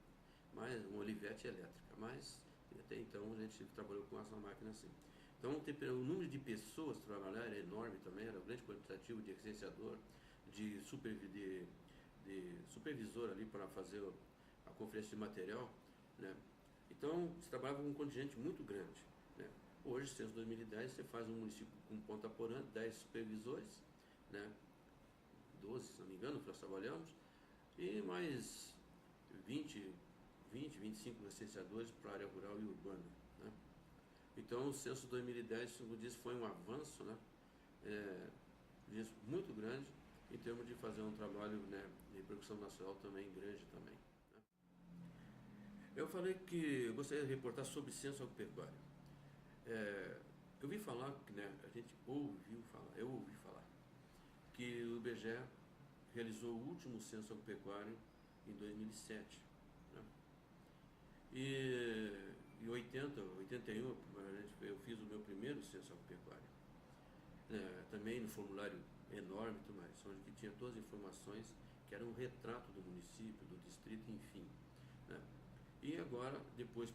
Mas uma Olivetti elétrica, mas até então a gente trabalhou com essa máquina assim. Então o número de pessoas trabalhar era enorme também, era um grande quantitativo de licenciador, de supervisor ali para fazer a conferência de material, né? Então se trabalhava com um contingente muito grande, né? Hoje, censo 2010, você faz um município com Ponta Porã, 10 supervisores, né? 12, se não me engano, nós trabalhamos, e mais 25 licenciadores para a área rural e urbana, né? Então, o censo 2010, como disse, foi um avanço, né? Muito grande, em termos de fazer um trabalho, né, de repercussão nacional também grande também, né? Eu falei que eu gostaria de reportar sobre censo agropecuário. Eu ouvi falar, né, eu ouvi falar que o IBGE realizou o último censo agropecuário em 2007, né? E em 81, eu fiz o meu primeiro censo agropecuário, também no formulário enorme e tudo mais, onde tinha todas as informações, que era um retrato do município, do distrito, enfim, né? E agora, depois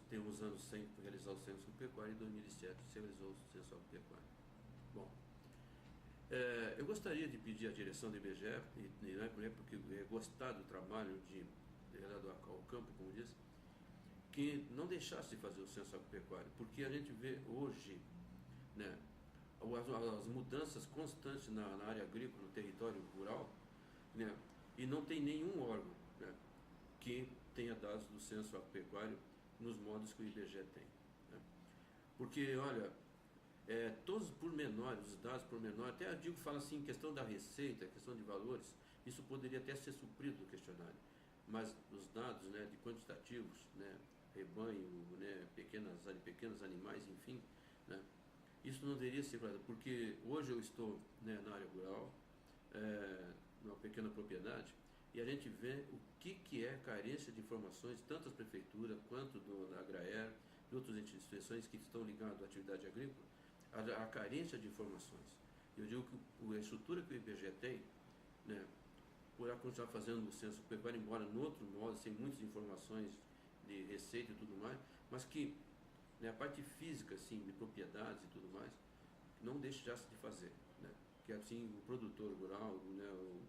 tem uns anos sem realizar o censo agropecuário, em 2007 se realizou o censo agropecuário. Bom, eu gostaria de pedir à direção do IBGE, e não é porque gostar do trabalho de levar ao campo, como diz, que não deixasse de fazer o censo agropecuário, porque a gente vê hoje, né, as mudanças constantes na área agrícola, no território rural, né, e não tem nenhum órgão, né, que tenha dados do censo agropecuário nos modos que o IBGE tem, né? Porque, olha, todos os pormenores, os dados pormenores, até eu fala assim, questão da receita, questão de valores, isso poderia até ser suprido no questionário, mas os dados, né, de quantitativos, né, rebanho, né, pequenos animais, enfim, né, isso não deveria ser, porque hoje eu estou, né, na área rural, numa pequena propriedade, e a gente vê o que é carência de informações, tanto das prefeituras quanto da Agraer, de outras instituições que estão ligadas à atividade agrícola, a carência de informações. Eu digo que a estrutura que o IBGE tem, né, por continuar fazendo o censo agropecuário, embora no outro modo, sem muitas informações de receita e tudo mais, mas que, né, a parte física, assim, de propriedades e tudo mais, não deixasse de fazer, né? Que assim o produtor rural, né, o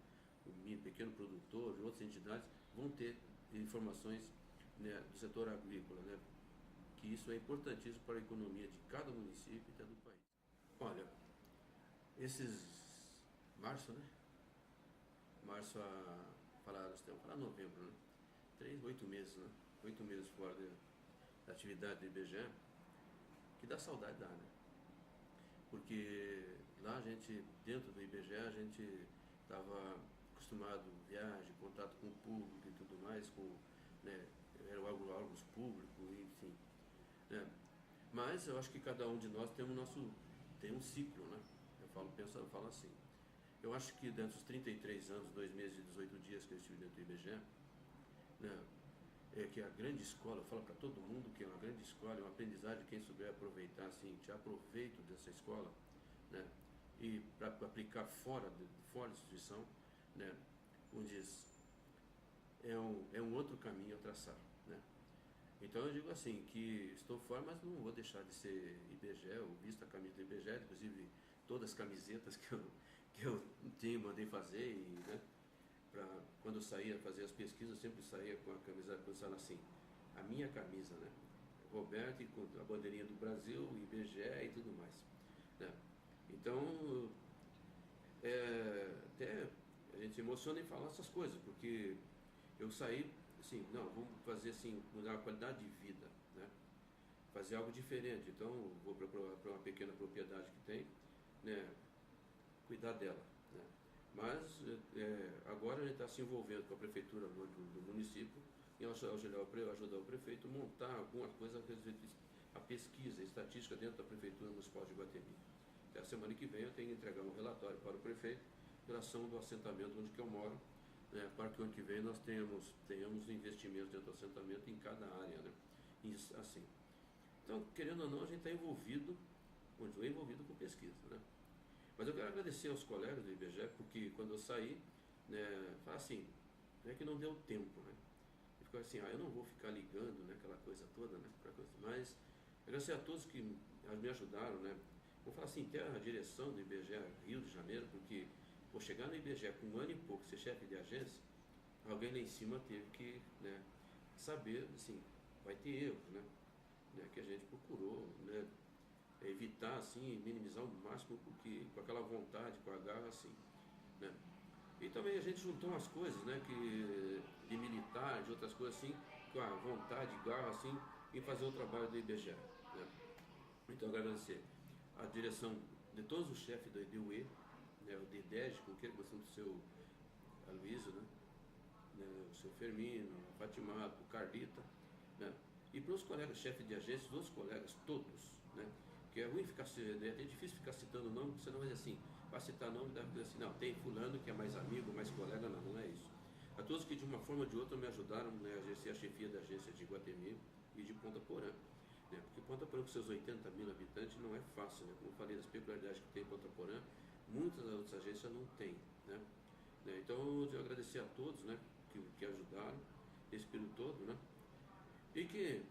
pequeno produtor e outras entidades vão ter informações, né, do setor agrícola, né? Que isso é importantíssimo para a economia de cada município e até do país. Olha, março, né? Março nós temos para novembro, né? 8 meses, né? 8 meses fora da atividade do IBGE, que dá saudade, né? Porque lá a gente, dentro do IBGE, a gente estava acostumado a viagem, contato com o público e tudo mais, né, eram órgãos públicos, enfim, né? Mas eu acho que cada um de nós tem um ciclo, né? Eu falo assim. Eu acho que dentro dos 33 anos, 2 meses e 18 dias que eu estive dentro do IBGE, né, que é a grande escola, eu falo para todo mundo que é uma grande escola, é uma aprendizagem, quem souber aproveitar, assim, te aproveito dessa escola, né, e para aplicar fora da instituição, né, como diz, é um outro caminho a traçar, né. Então eu digo assim, que estou fora, mas não vou deixar de ser IBGE, eu visto a camisa do IBGE, inclusive todas as camisetas que eu mandei fazer, e, né, quando eu saía fazer as pesquisas, eu sempre saía com a camisa, pensando assim, a minha camisa, né? Roberto, e com a bandeirinha do Brasil, IBGE e tudo mais, né? Então, até a gente se emociona em falar essas coisas, porque eu saí assim, não, vamos fazer assim, mudar a qualidade de vida, né? Fazer algo diferente. Então, vou para uma pequena propriedade que tem, né? Cuidar dela, né? Mas agora a gente está se envolvendo com a prefeitura do município em ajudar o prefeito a montar alguma coisa a pesquisa, a estatística dentro da prefeitura municipal de Iguatemi. Até a semana que vem eu tenho que entregar um relatório para o prefeito em relação do assentamento onde que eu moro, né, para que o ano que vem nós tenhamos investimentos dentro do assentamento em cada área, né? Isso, assim. Então, querendo ou não, a gente está envolvido, continua envolvido com pesquisa, né? Mas eu quero agradecer aos colegas do IBGE, porque quando eu saí, né, assim, não é que não deu tempo, né? E ficou assim, eu não vou ficar ligando, né, aquela coisa toda, né? Mas agradecer a todos que me ajudaram, né? Vou falar assim, até a direção do IBGE Rio de Janeiro, porque vou chegar no IBGE com 1 ano e pouco, ser chefe de agência, alguém lá em cima teve que, né, saber, assim, vai ter erros, né? Que a gente procurou, né, evitar, assim, minimizar o máximo, porque com aquela vontade, com a garra, assim, né? E também a gente juntou umas coisas, né, de militar, de outras coisas assim, com a vontade, garra, assim, em fazer o trabalho do IBGE, né? Então, agradecer a direção de todos os chefes do IDUE, né, o DIDEG, com que gostão do seu Aloysio, né, o seu Fermino, o Fatimato, o Carlita, né, e para os colegas chefes de agência, os outros colegas, todos, né, que é ruim ficar, é até difícil ficar citando o nome, porque você não vai dizer assim, vai citar nome, deve dizer assim, não, tem fulano que é mais amigo, mais colega, não é isso. A todos que de uma forma ou de outra me ajudaram, né, a exercer a chefia da agência de Iguatemi e de Ponta Porã. Porque Ponta Porã, com seus 80 mil habitantes, não é fácil, né? Como eu falei das peculiaridades que tem Ponta Porã, muitas das outras agências não têm, né? Então, eu agradecer a todos, né, que ajudaram esse período todo, né? E que,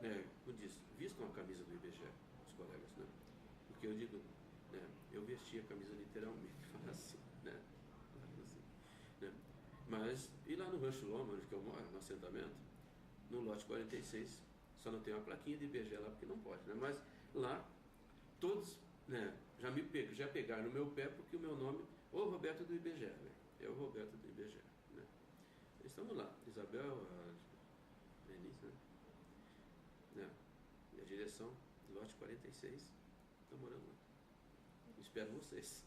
né, como disse, vistam a camisa do IBGE, os colegas, né? Porque eu digo, né, eu vesti a camisa literalmente, assim, né? Assim, né? Mas, e lá no Rancho Loma, onde que eu moro, no assentamento, no lote 46, só não tem uma plaquinha de IBGE lá porque não pode, né? Mas lá todos, né, já pegaram no meu pé porque o meu nome, o Roberto do IBGE, né? É o Roberto do IBGE, né? Estamos lá, Isabel, a Denise, né? E a direção, lote 46, estão morando lá. Espero vocês.